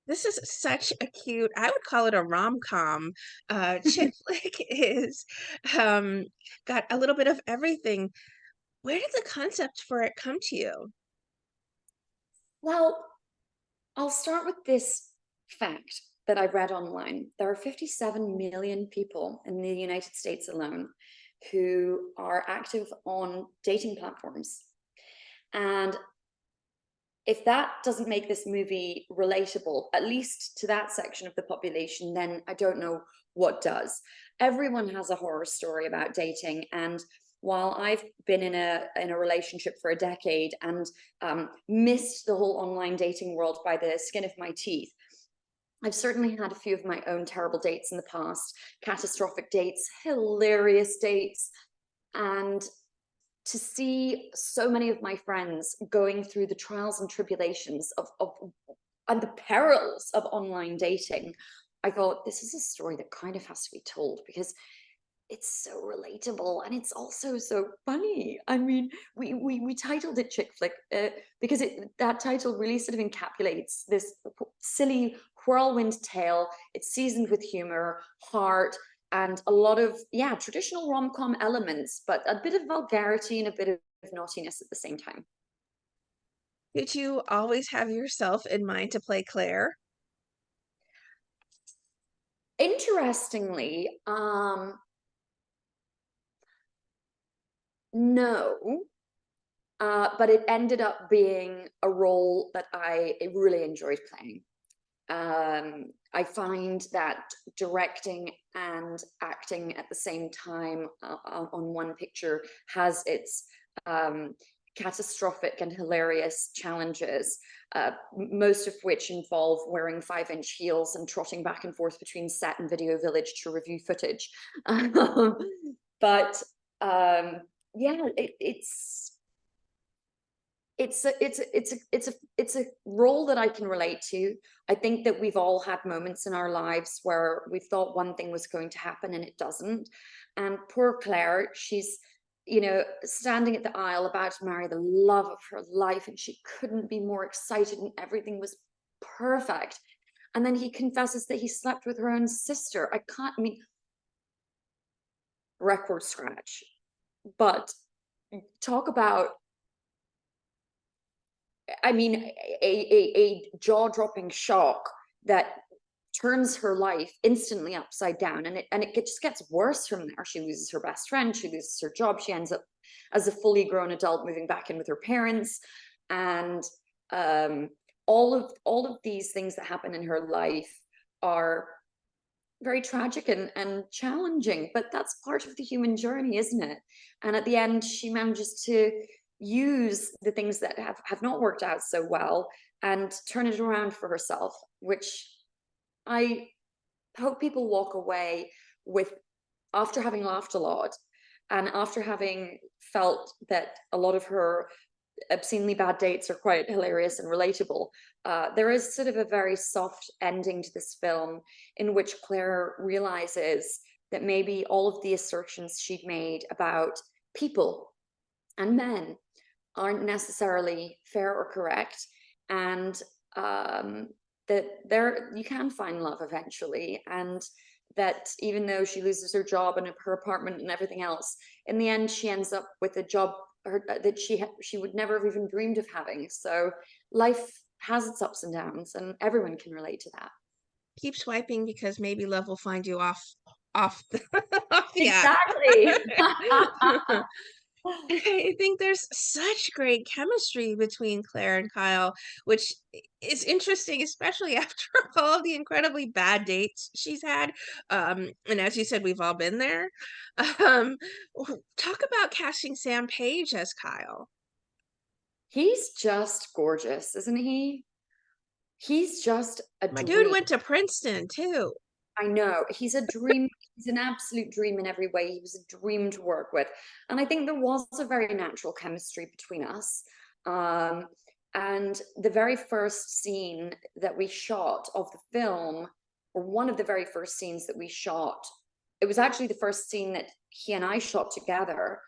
This is such a cute, I would call it a rom-com. Chick flick is um, got a little bit of everything. Where did the concept for it come to you? Well, I'll start with this fact that I read online. There are 57 million people in the United States alone who are active on dating platforms. And if that doesn't make this movie relatable, at least to that section of the population, then I don't know what does. Everyone has a horror story about dating, and while I've been in a relationship for a decade and missed the whole online dating world by the skin of my teeth, I've certainly had a few of my own terrible dates in the past, catastrophic dates, hilarious dates, and to see so many of my friends going through the trials and tribulations of and the perils of online dating, I thought this is a story that kind of has to be told because it's so relatable and it's also so funny. I mean, we titled it chick flick because that title really sort of encapsulates this silly whirlwind tale. It's seasoned with humor, heart, and a lot of traditional rom-com elements, but a bit of vulgarity and a bit of naughtiness at the same time. Did you always have yourself in mind to play Claire? Interestingly, no. But it ended up being a role that I really enjoyed playing. I find that directing and acting at the same time on one picture has its catastrophic and hilarious challenges, most of which involve wearing 5-inch heels and trotting back and forth between set and video village to review footage. But yeah, it's a role that I can relate to. I think that we've all had moments in our lives where we thought one thing was going to happen and it doesn't. And poor Claire, she's standing at the aisle about to marry the love of her life, and she couldn't be more excited, and everything was perfect. And then he confesses that he slept with her own sister. I mean, record scratch. But talk about I mean, a jaw-dropping shock that turns her life instantly upside down, and it just gets worse from there. She loses her best friend, she loses her job, she ends up as a fully grown adult moving back in with her parents, and all of these things that happen in her life are very tragic and challenging, but that's part of the human journey, isn't it? And at the end, she manages to use the things that have not worked out so well and turn it around for herself, which I hope people walk away with after having laughed a lot and after having felt that a lot of her obscenely bad dates are quite hilarious and relatable. There is sort of a very soft ending to this film in which Claire realizes that maybe all of the assertions she'd made about people and men aren't necessarily fair or correct, and that you can find love eventually, and that even though she loses her job and her apartment and everything else, in the end she ends up with a job that she would never have even dreamed of having. So life has its ups and downs, and everyone can relate to that. Keep swiping because maybe love will find you off the, off the app. Exactly. I think there's such great chemistry between Claire and Kyle, which is interesting, especially after all the incredibly bad dates she's had. And as you said, we've all been there. Talk about casting Sam Page as Kyle. He's just gorgeous, isn't he? He's just a My dude dream. went to Princeton too. I know. He's a dream. He's an absolute dream in every way. He was a dream to work with. And I think there was a very natural chemistry between us. Um, and the very first scene that we shot of the film, or one of the very first scenes that we shot, it was actually the first scene that he and I shot together,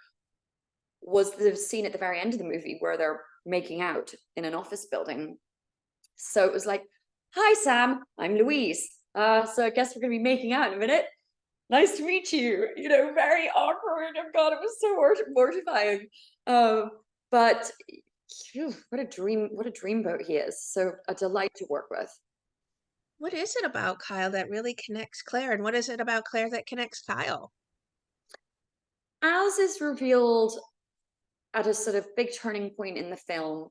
was the scene at the very end of the movie where they're making out in an office building. So it was like, "Hi, Sam. I'm Louise. So I guess we're gonna be making out in a minute. Nice to meet you." You know, very awkward. Oh God, it was so mortifying. Um, but phew, what a dreamboat he is. So a delight to work with. What is it about Kyle that really connects Claire, and what is it about Claire that connects Kyle? As is revealed at a sort of big turning point in the film,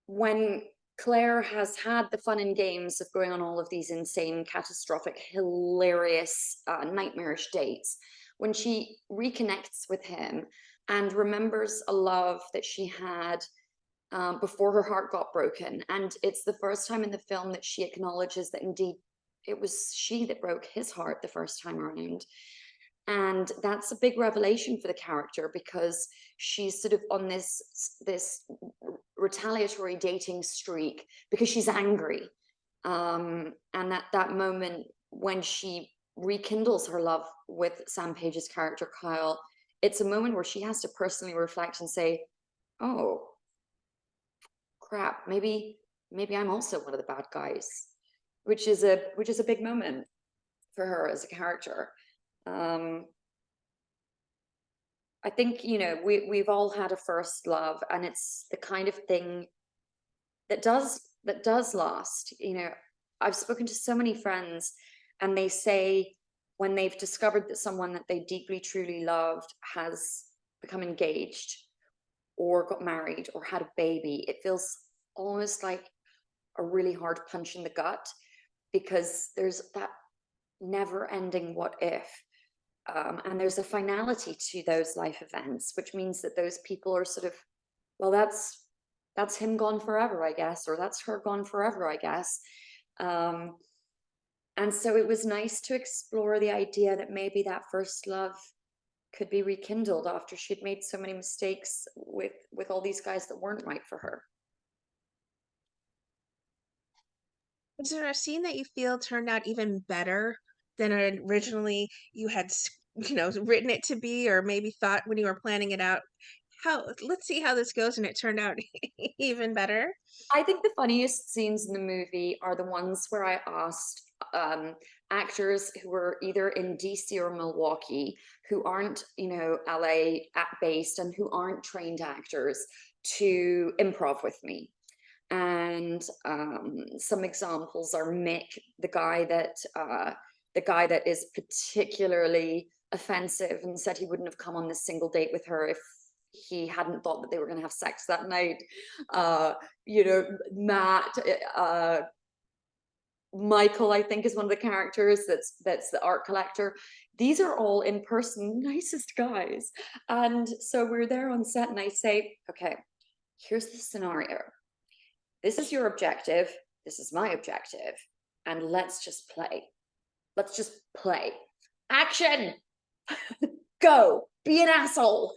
when Claire has had the fun and games of going on all of these insane, catastrophic, hilarious, nightmarish dates, when she reconnects with him and remembers a love that she had before her heart got broken. And it's the first time in the film that she acknowledges that indeed it was she that broke his heart the first time around. And that's a big revelation for the character because she's sort of on this retaliatory dating streak because she's angry. And that moment when she rekindles her love with Sam Page's character Kyle, it's a moment where she has to personally reflect and say, "Oh crap, maybe I'm also one of the bad guys," which is a big moment for her as a character. Um, I think, we've all had a first love, and it's the kind of thing that does last. I've spoken to so many friends, and they say when they've discovered that someone that they deeply, truly loved has become engaged or got married or had a baby, it feels almost like a really hard punch in the gut because there's that never ending what if. And there's a finality to those life events, which means that those people are sort of, well, that's him gone forever, I guess, or that's her gone forever, I guess. Um, and so it was nice to explore the idea that maybe that first love could be rekindled after she'd made so many mistakes with all these guys that weren't right for her. Is there a scene that you feel turned out even better than originally you had, written it to be, or maybe thought when you were planning it out? Let's see how this goes, and it turned out even better. I think the funniest scenes in the movie are the ones where I asked actors who were either in DC or Milwaukee, who aren't, LA based and who aren't trained actors, to improv with me. And some examples are Mick, the guy that is particularly offensive and said he wouldn't have come on this single date with her if he hadn't thought that they were going to have sex that night. uh Matt, Michael, I think, is one of the characters that's the art collector. These are all in person nicest guys. And so we're there on set and I say, okay, here's the scenario. This is your objective, this is my objective, and let's just play. Let's just play. Action. Go, be an asshole.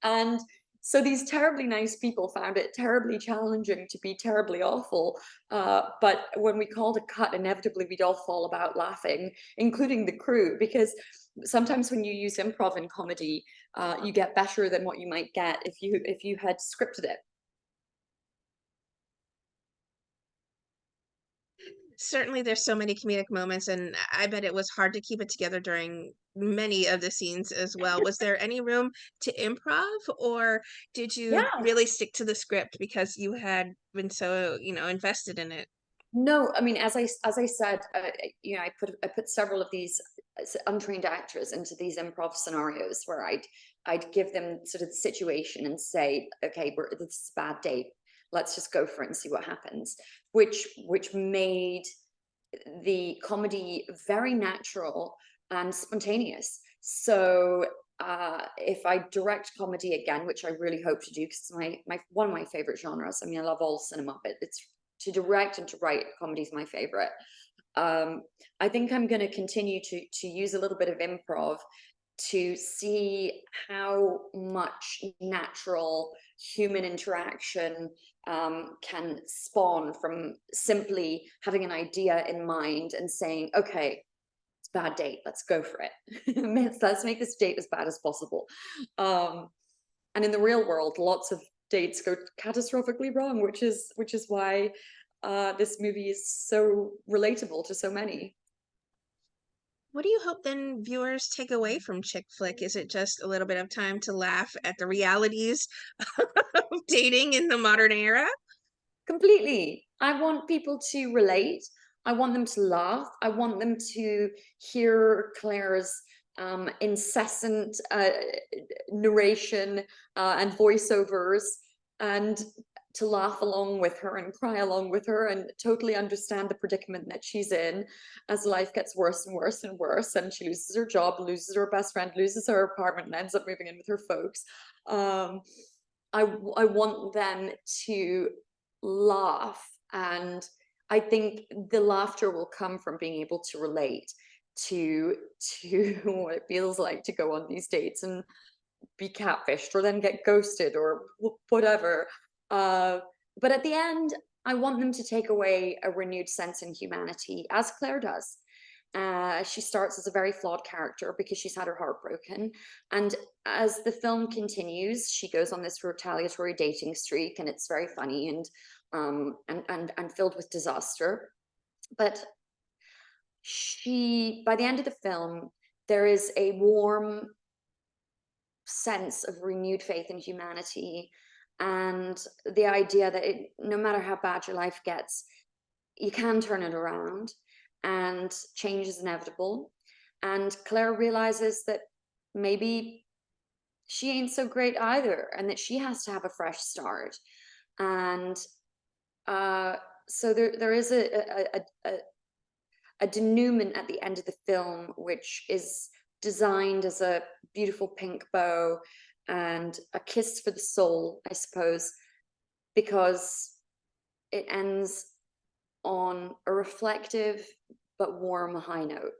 And so these terribly nice people found it terribly challenging to be terribly awful. But when we called a cut, inevitably we'd all fall about laughing, including the crew, because sometimes when you use improv in comedy, you get better than what you might get if you had scripted it. Certainly, there's so many comedic moments, and I bet it was hard to keep it together during many of the scenes as well. Was there any room to improv, or did you Yeah. really stick to the script because you had been so, invested in it? No, I mean, as I said, I put several of these untrained actors into these improv scenarios where I'd give them sort of the situation and say, okay, this is a bad date. Let's just go for it and see what happens. Which made the comedy very natural and spontaneous. So if I direct comedy again, which I really hope to do, because it's my one of my favorite genres. I mean, I love all cinema, but it's to direct and to write comedy is my favorite. I think I'm going to continue to use a little bit of improv to see how much natural human interaction can spawn from simply having an idea in mind and saying, okay, it's a bad date, let's go for it. Let's make this date as bad as possible. And in the real world, lots of dates go catastrophically wrong, which is why this movie is so relatable to so many. What do you hope then viewers take away from chick flick? Is it just a little bit of time to laugh at the realities of dating in the modern era? Completely. I want people to relate. I want them to laugh. I want them to hear Claire's incessant narration and voiceovers, and to laugh along with her and cry along with her and totally understand the predicament that she's in as life gets worse and worse and worse. And she loses her job, loses her best friend, loses her apartment, and ends up moving in with her folks. Um, I want them to laugh, and I think the laughter will come from being able to relate to what it feels like to go on these dates and be catfished or then get ghosted or whatever. uh but at the end, I want them to take away a renewed sense in humanity, as Claire does. She starts as a very flawed character because she's had her heart broken. And as the film continues, she goes on this retaliatory dating streak, and it's very funny and filled with disaster. But by the end of the film, there is a warm sense of renewed faith in humanity, and the idea that no matter how bad your life gets, you can turn it around, and change is inevitable. And Claire realizes that maybe she ain't so great either, and that she has to have a fresh start. And uh, so there is a denouement at the end of the film, which is designed as a beautiful pink bow and a kiss for the soul, I suppose, because it ends on a reflective but warm high note.